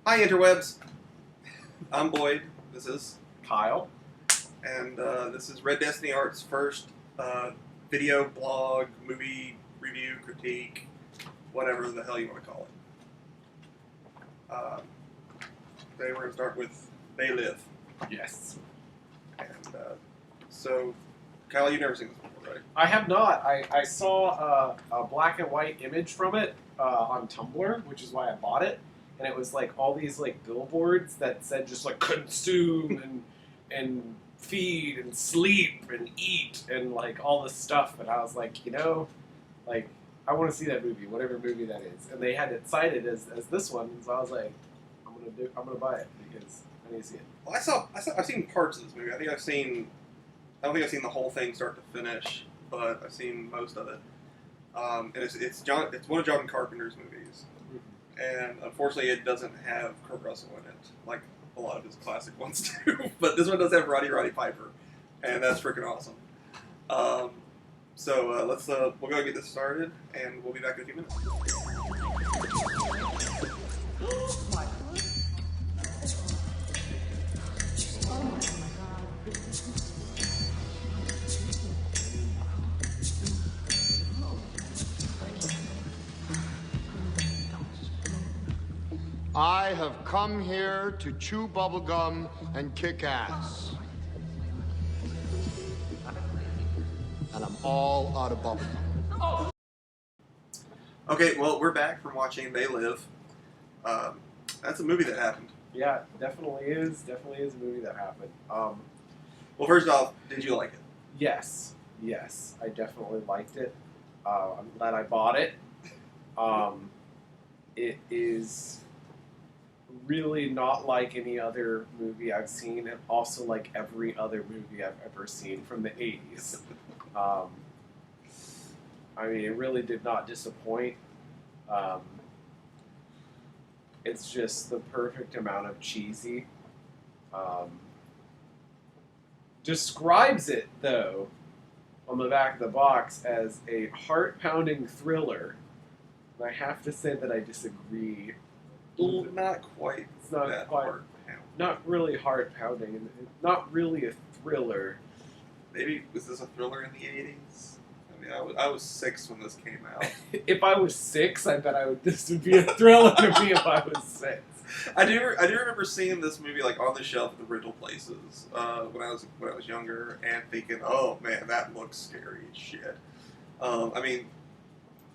Hi, interwebs. I'm Boyd. This is Kyle. And this is Red Destiny Art's first video blog, movie review, critique, whatever the hell you want to call it. Today we're going to start with They Live. Yes. And so, Kyle, you've never seen this before, right? I have not. I saw a black and white image from it on Tumblr, which is why I bought it. And it was like all these like billboards that said just like consume and feed and sleep and eat and like all this stuff. And I was like, like I want to see that movie, whatever movie that is. And they had it cited as this one, and so I was like, I'm gonna buy it because I need to see it. Well, I've seen parts of this movie. I don't think I've seen the whole thing start to finish, but I've seen most of it. And it's one of John Carpenter's movies. And unfortunately, it doesn't have Kurt Russell in it, like a lot of his classic ones do. But this one does have Roddy Piper, and that's freaking awesome. So we'll go get this started, and we'll be back in a few minutes. I have come here to chew bubblegum and kick ass. And I'm all out of bubblegum. Okay, well, we're back from watching They Live. That's a movie that happened. Yeah, definitely is. Definitely is a movie that happened. Well, first off, did you like it? Yes, I definitely liked it. I'm glad I bought it. It is really not like any other movie I've seen, and also like every other movie I've ever seen from the 80s. I mean, it really did not disappoint. It's just the perfect amount of cheesy. Describes it, though, on the back of the box as a heart-pounding thriller. And I have to say that I disagree. Well, not quite. It's not that quite. hard. Not really heart-pounding, and not really a thriller. Maybe was this a thriller in the 80s? I mean, I was 6 when this came out. If I was 6, I bet this would be a thriller to me if I was 6. I do remember seeing this movie like on the shelf at the rental places when I was younger, and thinking, oh man, that looks scary as shit. I mean,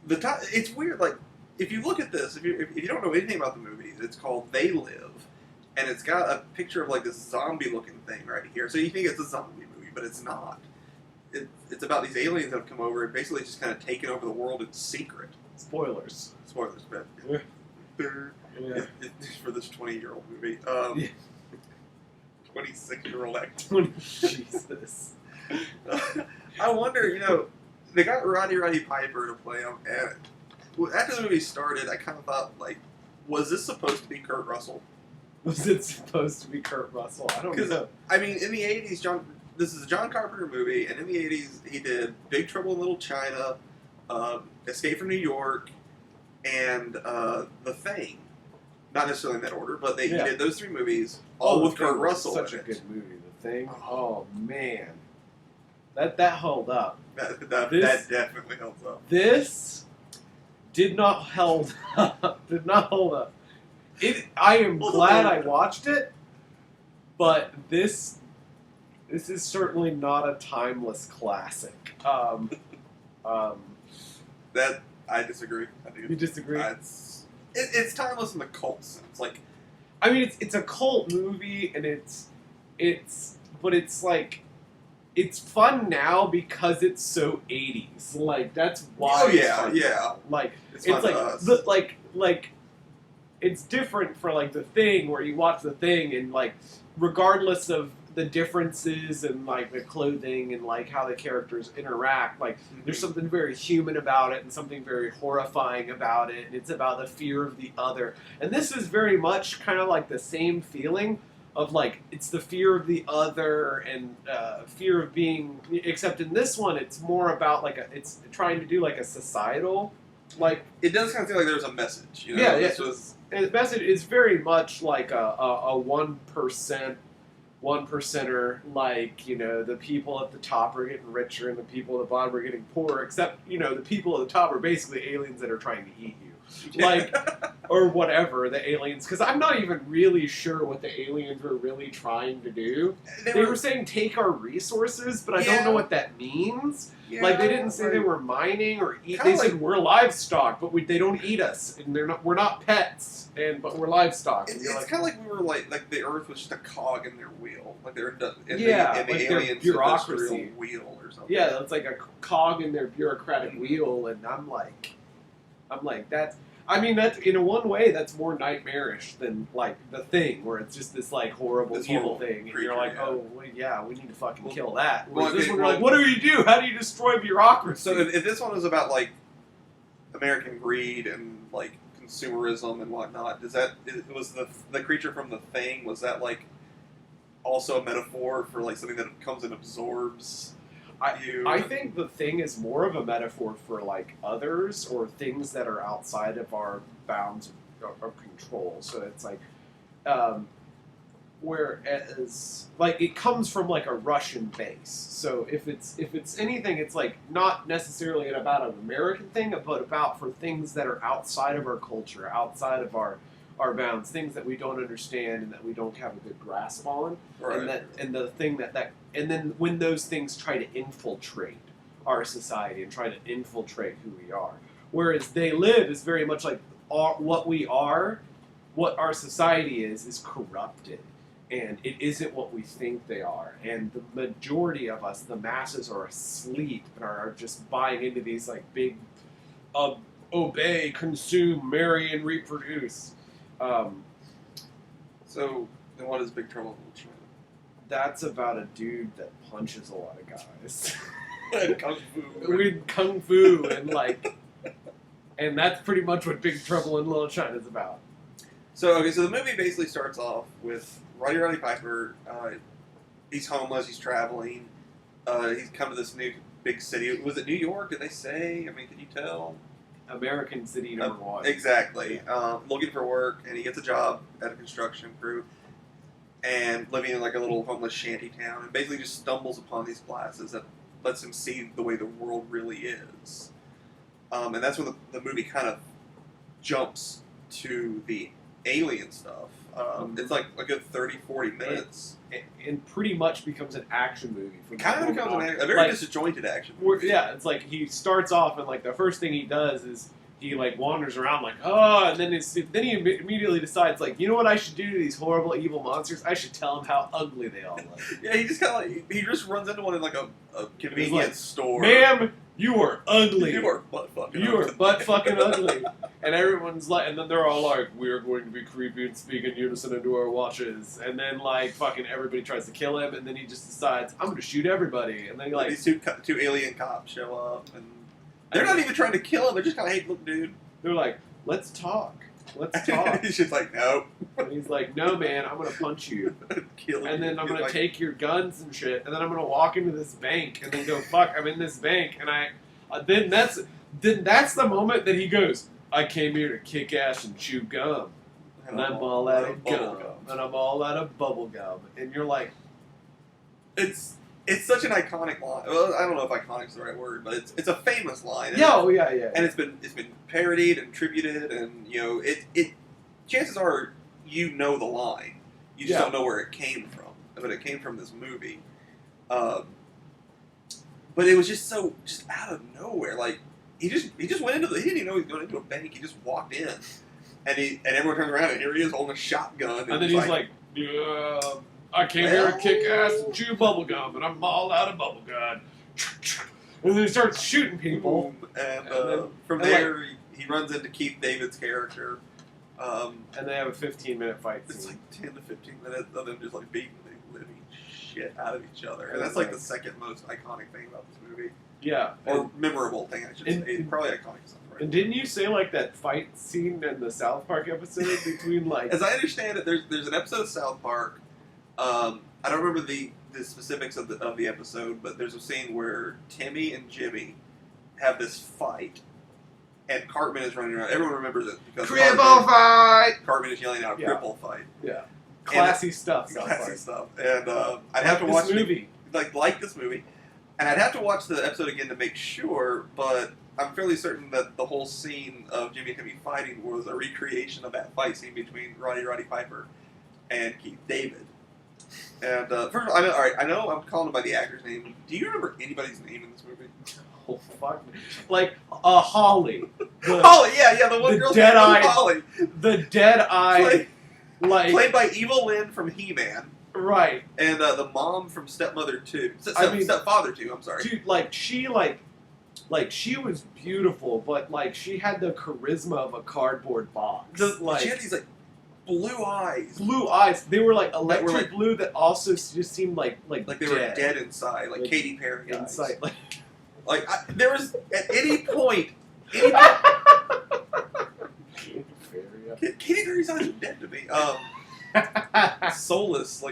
it's weird. Like, if you look at this, if you don't know anything about the movie, it's called They Live, and it's got a picture of like this zombie-looking thing right here. So you think it's a zombie movie, but it's not. It's about these aliens that have come over and basically just kind of taken over the world in secret. Spoilers, but yeah. It's for this 20-year-old movie. 26-year-old actor. Jesus. I wonder, they got Roddy Piper to play him, and after the movie started, I kind of thought, like, was this supposed to be Kurt Russell? Was it supposed to be Kurt Russell? I don't know. I mean, in the 80s, this is a John Carpenter movie, and in the 80s, he did Big Trouble in Little China, Escape from New York, and The Thing. Not necessarily in that order, but he did those 3 movies, all with Kurt Russell in it. Such a good movie, The Thing. Oh, man. That held up. That definitely holds up. This did not hold up. I am glad I watched it, but this is certainly not a timeless classic. That I disagree. You disagree? It's timeless in the cult sense. Like, I mean, it's a cult movie, and it's like. It's fun now because it's so 80s. Like, that's why. Oh yeah, it's fun. yeah. Like it's like it's different for like The Thing, where you watch The Thing and like regardless of the differences and like the clothing and like how the characters interact, like there's something very human about it and something very horrifying about it, and it's about the fear of the other. And this is very much kind of like the same feeling of like it's the fear of the other and fear of being, except in this one it's more about like it's trying to do like a societal, like it does kind of feel like there's a message, Yeah, This was And the message is very much like a 1%, 1%er, like, you know, the people at the top are getting richer and the people at the bottom are getting poorer, except, you know, the people at the top are basically aliens that are trying to eat you. Like, or whatever, the aliens, because I'm not even really sure what the aliens were really trying to do. They were saying take our resources, but I don't know what that means. Yeah, like, they didn't say they were mining or eat. They said we're livestock, but they don't eat us, and we're not pets, but we're livestock. It's kind of like we were like the Earth was just a cog in their wheel, like they're in the like aliens' bureaucracy wheel or something. Yeah, it's like a cog in their bureaucratic wheel, and I'm like that's. I mean, that's in a one way that's more nightmarish than like the Thing, where it's just this like horrible evil thing, and you're like, oh well, yeah, we need to fucking kill that. Whereas this one, you're like, what do you do? How do you destroy bureaucracy? So if this one was about like American greed and like consumerism and whatnot, was the creature from the Thing? Was that like also a metaphor for like something that comes and absorbs? I think the Thing is more of a metaphor for like others or things that are outside of our bounds of control. So it's like, whereas like it comes from like a Russian base. So if it's anything, it's like not necessarily about an American thing, but about for things that are outside of our culture, outside of our bounds, things that we don't understand and that we don't have a good grasp on, right. And then when those things try to infiltrate our society and try to infiltrate who we are, whereas They Live is very much like what we are, what our society is corrupted, and it isn't what we think they are, and the majority of us, the masses, are asleep and are just buying into these like big obey, consume, marry, and reproduce. So, then what is Big Trouble in Little China? That's about a dude that punches a lot of guys. And Kung Fu. With Kung Fu and that's pretty much what Big Trouble in Little China is about. So the movie basically starts off with Roddy Piper. He's homeless. He's traveling. He's come to this new big city. Was it New York? Did they say? I mean, can you tell? American city number one. Exactly. Looking for work, and he gets a job at a construction crew, and living in like a little homeless shanty town, and basically just stumbles upon these classes that lets him see the way the world really is. And that's when the movie kind of jumps to the alien stuff. It's like a good 30, 40 minutes. And pretty much becomes an action movie. It kind of becomes a very disjointed action movie. Yeah, it's like he starts off and like the first thing he does is he like wanders around like, oh, and then he immediately decides like, you know what I should do to these horrible evil monsters? I should tell them how ugly they all look. Yeah, he just kind of like, he just runs into one in like a convenience store. Ma'am, you are ugly. You are butt fucking. You are butt fucking ugly. And everyone's like, and then they're all like, we are going to be creepy and speak in unison into our watches. And then like fucking everybody tries to kill him, and then he just decides, I'm going to shoot everybody. And then he like these two alien cops show up, and they're not even trying to kill him. They're just kind of, hey, look, dude. They're like, let's talk. Let's talk. He's just like, nope. And he's like, no, man, I'm going to punch you. Kill and you. then I'm going to take your guns and shit. And then I'm going to walk into this bank and then go, fuck, I'm in this bank. And then that's the moment that he goes, I came here to kick ass and chew gum. And I'm all out of gum. And I'm all out of bubble gum. And you're like, it's such an iconic line. Well, I don't know if iconic is the right word, but it's a famous line. Yeah. And it's been parodied and tributed, and you know it. Chances are you know the line, you just don't know where it came from. But it came from this movie. But it was just so out of nowhere. Like he just went into he didn't even know he was going into a bank. He just walked in, and everyone turns around, and here he is holding a shotgun. And then he's like yeah. I came here to kick ass and chew bubblegum, and I'm all out of bubblegum. And then he starts shooting people. Boom. And from there, he runs into Keith David's character. And they have a 15-minute fight scene. It's like 10 to 15 minutes of them just like beating the living shit out of each other. And that's like the second most iconic thing about this movie. Yeah. Or memorable thing, I should say. Probably iconic stuff. Right? And didn't you say like that fight scene in the South Park episode between like... As I understand it, there's an episode of South Park. I don't remember the specifics of the episode, but there's a scene where Timmy and Jimmy have this fight, and Cartman is running around. Everyone remembers it because Cripple fight! Cartman is yelling out Yeah. "Cripple fight." Yeah. Classy stuff. Classy stuff. And I'd have to watch this movie. like this movie, and I'd have to watch the episode again to make sure. But I'm fairly certain that the whole scene of Jimmy and Timmy fighting was a recreation of that fight scene between Roddy Piper and Keith David. And first of all, I know I'm calling him by the actor's name. Do you remember anybody's name in this movie? Oh, fuck. Like, Holly. Holly, yeah, the one girl named Holly. The dead-eyed, Played by Eva Lynn from He-Man. Right. And the mom from Stepmother 2. Stepfather 2, I'm sorry. Dude, she was beautiful, but, she had the charisma of a cardboard box. She had these, blue eyes. Blue eyes. They were, electric blue that also just seemed like they were dead inside, like Katy Perry inside. Eyes. There was, at any point... Katy Perry's eyes are dead to me. Soulless,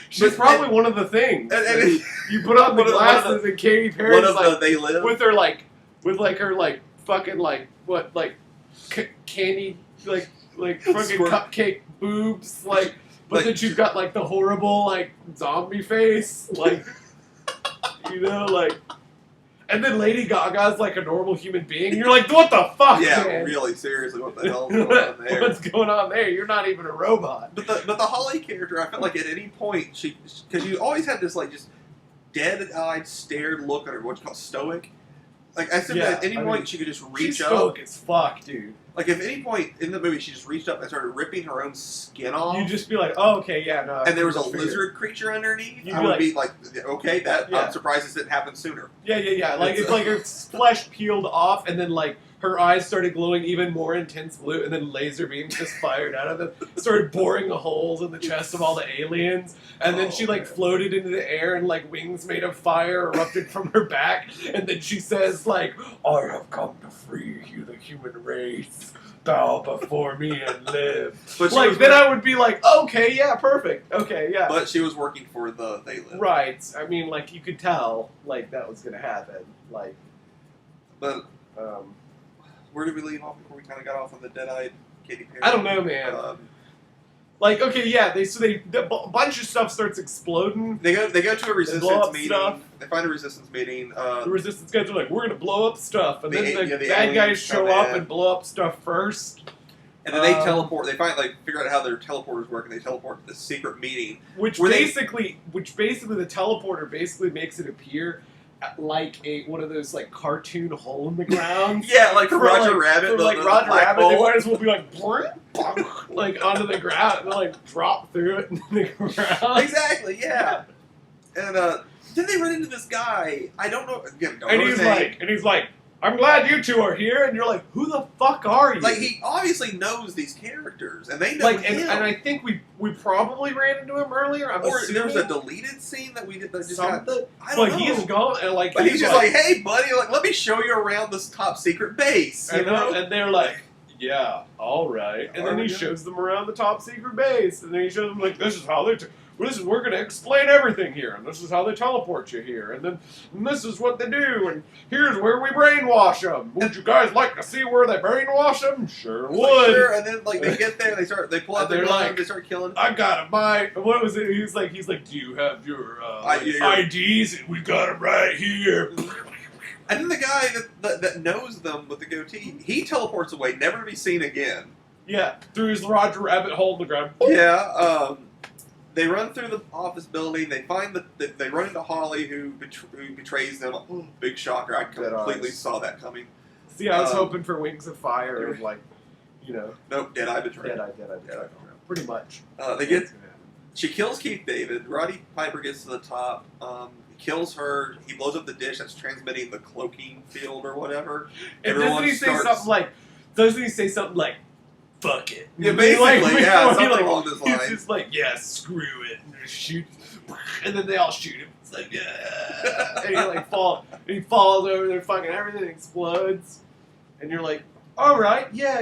She's probably one of the things. And you put on the glasses and Katy Perry's They Live with her her fucking candy fucking cupcake boobs but then she's got the horrible zombie face and then Lady Gaga's like a normal human being. You're like, what the fuck, yeah, man? really, seriously, what the hell's going on there? What's going on there? You're not even a robot. But the Holly character, I felt like at any point because you always had this just dead-eyed, stared look at her, what you call stoic. I said that at any point she could just reach she's up. Stoic as fuck, dude. If at any point in the movie she just reached up and started ripping her own skin off. You'd just be like, oh, okay, yeah, no. And there was a lizard creature underneath. You'd I would be like, okay, I'm surprised this didn't happen sooner. Yeah. It's like her flesh peeled off and then her eyes started glowing even more intense blue and then laser beams just fired out of them. Started boring the holes in the chest of all the aliens. And then she floated into the air and wings made of fire erupted from her back. And then she says I have come to free you, the human race. Bow before me and live. But then I would be like, okay, yeah, perfect. Okay, yeah. But she was working for the They Live. Right. I mean, you could tell, that was going to happen. But, where did we leave off before we kind of got off on the dead-eyed Katy Perry? I don't know, man. Okay, yeah, a bunch of stuff starts exploding. They go to a resistance meeting. Stuff. They find a resistance meeting. The resistance guys are like, we're going to blow up stuff. And then the the bad guys show up and blow up stuff first. And then they teleport. They figure out how their teleporters work, and they teleport to this secret meeting. Which basically the teleporter basically makes it appear like one of those cartoon hole in the ground. Yeah, for Roger Rabbit. For Roger Rabbit, they might as well be onto the ground and drop through it into the ground. Exactly, yeah. And then they run into this guy. I don't know. Again, and he's like, I'm glad you two are here. And you're like, who the fuck are you? He obviously knows these characters, and they know him. And I think we probably ran into him earlier. Or there was a deleted scene that we did that just got. I don't know. He's gone, and but he's just hey buddy, let me show you around this top secret base. You know? And they're like, yeah, all right. And then he shows them around the top secret base, and then he shows them this is how we're going to explain everything here, and this is how they teleport you here, and this is what they do, and here's where we brainwash them. Would you guys like to see where they brainwash them? Sure would. Sure, and then they get there, they pull out their gun, they start killing. I got a bite. What was it? He's like, do you have your IDs? We got them right here. And then the guy that knows them with the goatee, he teleports away, never to be seen again. Yeah, through his Roger Rabbit hole in the ground. Yeah, they run through the office building. They find they run into Holly, who betrays them. Big shocker! I completely saw that coming. See, I was hoping for wings of fire, Nope, Deadeye betrayed. Deadeye. Pretty much. She kills Keith David. Roddy Piper gets to the top. He kills her. He blows up the dish that's transmitting the cloaking field or whatever. And doesn't he say something like? Fuck it. Yeah, basically, something along those lines. He's just like, yeah, screw it, and just shoot, and then they all shoot him. It's like, yeah, and he falls over there, fucking everything explodes, and you're like, all right, yeah,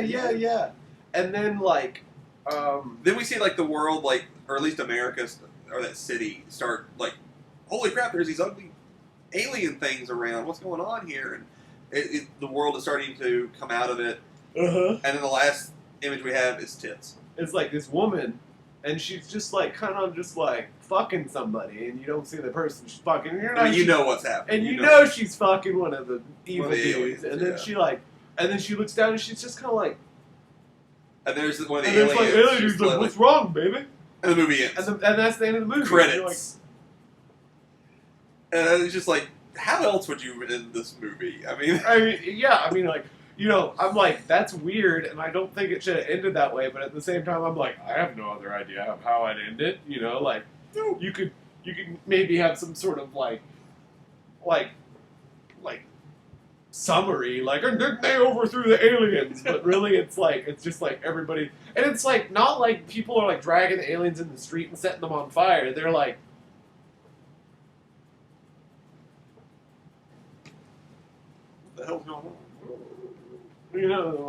and then then we see the world, or at least America, or that city, start holy crap, there's these ugly alien things around. What's going on here? And the world is starting to come out of it, Uh-huh. and then the last image we have is tits. It's like this woman, and she's just like kind of just like fucking somebody, and you don't see the person she's fucking. I mean, you know what's happening. and you know she's fucking one of the evil One of the dudes, aliens, and then she looks down, and she's just kind of like, and there's one of the and there's aliens. like aliens, she's like, what's wrong, baby? And the movie ends. And that's the end of the movie. Credits. And it's just like, how else would you end this movie? I mean, like, I'm like, that's weird, and I don't think it should have ended that way. But at the same time, I'm like, I have no other idea of how I'd end it. Like, you could maybe have some sort of like summary, like, and then they overthrew the aliens. But really, it's just like everybody, and it's like not like people are like dragging the aliens in the street and setting them on fire. They're like, what the hell's going on?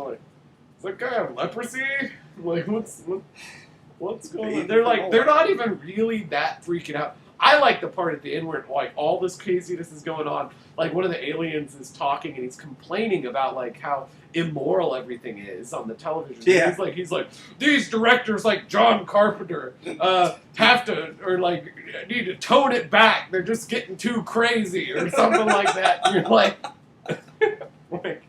Like, does that guy have leprosy? Like, what's going on? They're not even really that freaking out. I like the part at the end where like all this craziness is going on. Like one of the aliens is talking and he's complaining about like how immoral everything is on the television. Yeah. He's like these directors like John Carpenter have to or like need to tone it back. They're just getting too crazy or something like that. And you're like, like.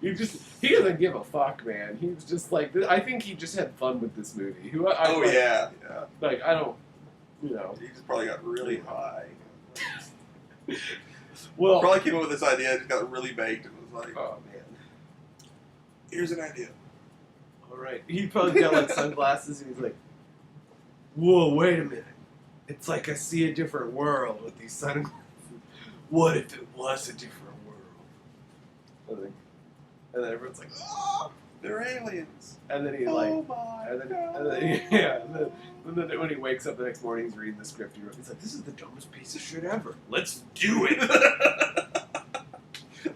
He doesn't give a fuck, man. He was just like, I think he just had fun with this movie. Yeah. Like, I don't, He just probably got really high. Well, Probably came up with this idea, just got really baked, and was like, oh man, here's an idea. all right. He probably got like sunglasses, and he's like, whoa, wait a minute. It's like I see a different world with these sunglasses. What if it was a different world? And then everyone's like, oh! They're aliens. And then he Oh my and then when he wakes up the next morning, he's reading the script. He's like, "This is the dumbest piece of shit ever. Let's do it."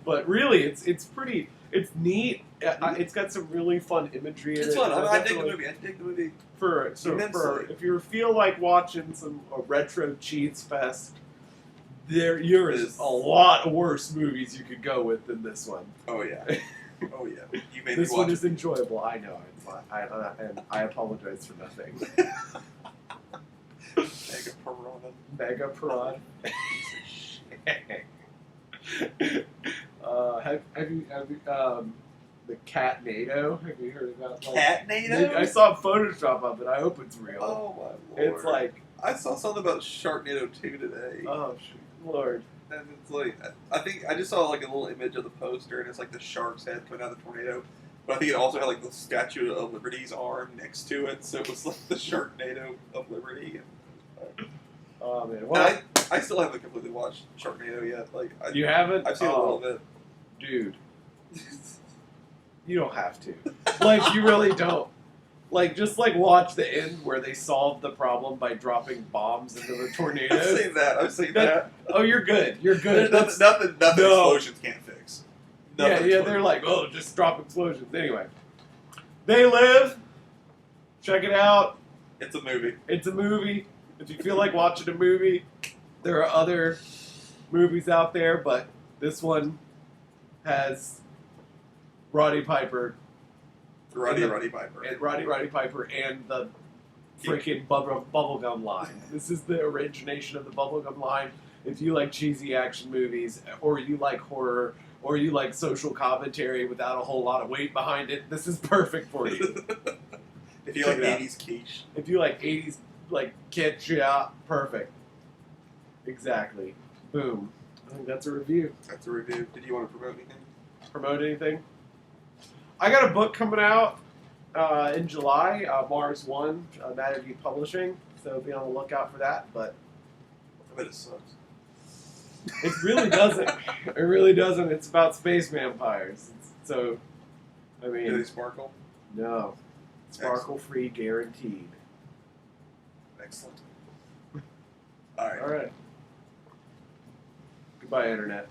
But really, it's neat. It's got some really fun imagery. It's in fun. it. I dig the movie. If you feel like watching a retro cheats fest, there is a lot worse movies you could go with than this one. Oh yeah. Oh yeah. You made This me watch one is it. enjoyable. I know. And I apologize for nothing. Mega Piranha. Have you the Catnado? Have you heard about Catnado? I saw a Photoshop of it. I hope it's real. Oh my lord! It's like I saw something about Sharknado 2 today. oh lord. And it's like, I think I just saw like a little image of the poster, and it's like the shark's head coming out of the tornado. But I think it also had like the Statue of Liberty's arm next to it, so it was like the Sharknado of Liberty. Oh man, well, I still haven't completely watched Sharknado yet. Like you haven't? I've seen a little bit, dude. You don't have to. Like you really don't. Like, just, like, watch the end where they solve the problem by dropping bombs into the tornadoes. I've seen that. Oh, you're good. You're good. Nothing explosions can't fix. They're like, oh, just drop explosions. Anyway. They Live. Check it out. It's a movie. It's a movie. If you feel like watching a movie, there are other movies out there, but this one has Roddy Piper. Roddy Piper. And Roddy Piper and the freaking bubblegum line. This is the origination of the bubblegum line. If you like cheesy action movies, or you like horror, or you like social commentary without a whole lot of weight behind it, this is perfect for you. If you like 80s quiche. If you like 80s, like, kitsch, yeah, perfect. Exactly. Boom. I think that's a review. That's a review. Did you want to promote anything? Promote anything? I got a book coming out in July, Mars 1, Matterview Publishing, so be on the lookout for that, but I bet it sucks. It really doesn't. It really doesn't. It's about space vampires. So, I mean... Do they sparkle? No. Sparkle-free guaranteed. Excellent. All right. All right. Goodbye, Internet.